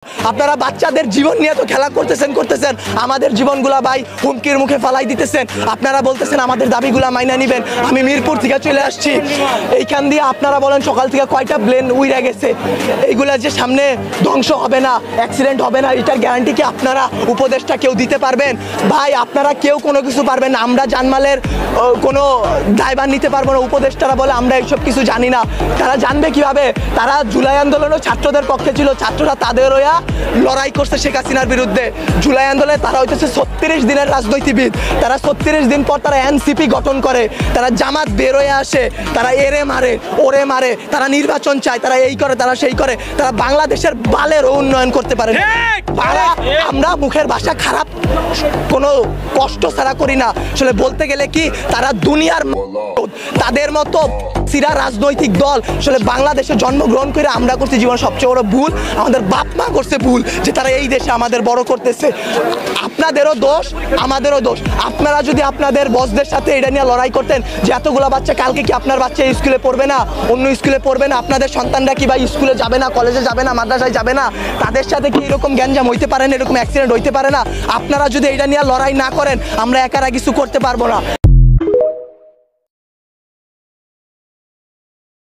আপনারা বাচ্চাদের জীবন নিয়ে তো খেলা করতেছেন আমাদের জীবনগুলা ভাই হুমকির মুখে ফালাই দিতেছেন। আপনারা বলতেছেন আমাদের দাবিগুলা মাইনা নিবেন। আমি মিরপুর থেকে চলে আসছি, এইখান দিয়ে আপনারা বলেন সকাল থেকে কয়টা প্লেন উইরা গেছে, এইগুলা যে সামনে ধ্বংস হবে না, অ্যাক্সিডেন্ট হবে না, এটার গ্যারান্টি কি আপনারা উপদেশটা কেউ দিতে পারবেন? ভাই আপনারা কেউ কোনো কিছু পারবেন না। আমরা জানমালের কোনো দায়ভার নিতে পারবো না। উপদেষ্টারা বলে আমরা এইসব কিছু জানি না। তারা জানবে কিভাবে? তারা জুলাই আন্দোলনও ছাত্রদের পক্ষে ছিল, ছাত্ররা তাদের হইয়া লড়াই করছে শেখ হাসিনার বিরুদ্ধে। জুলাই আন্দোলনে তারা হইতেছে 36 দিনের রাজনীতিবিদ। তারা 36 দিন পর তারা এনসিপি গঠন করে, তারা জামাত বের হয়ে আসে, তারা এরে মারে ওরে মারে, তারা নির্বাচন চায়, তারা এই করে তারা সেই করে, তারা বাংলাদেশের বালের উন্নয়ন করতে পারে। আমরা মুখের ভাষা খারাপ কোনো কষ্ট ছাড়া করি না। আসলে বলতে গেলে কি তারা দুনিয়ার তাদের মতো সিরা রাজনৈতিক দল আসলে বাংলাদেশে জন্মগ্রহণ করে আমরা করছি জীবন সবচেয়ে বড় ভুল। আমাদের বাপ মা করছে ভুল যে তারা এই দেশে আমাদের বড় করতেছে। আপনাদেরও দোষ আমাদেরও দোষ। আপনারা যদি আপনাদের বসদের সাথে এটা নিয়ে লড়াই করতেন যে এতগুলো বাচ্চা, কালকে কি আপনার বাচ্চা স্কুলে পড়বে না, অন্য স্কুলে পড়বে না? আপনাদের সন্তানরা কি ভাই স্কুলে যাবে না, কলেজে যাবে না, মাদ্রাসায় যাবে না? তাদের সাথে কি এরকম গ্যাঞ্জাম হইতে পারে না, এরকম অ্যাক্সিডেন্ট হইতে পারে না? আপনারা যদি এটা নিয়ে লড়াই না করেন আমরা একারা কিছু করতে পারবো না।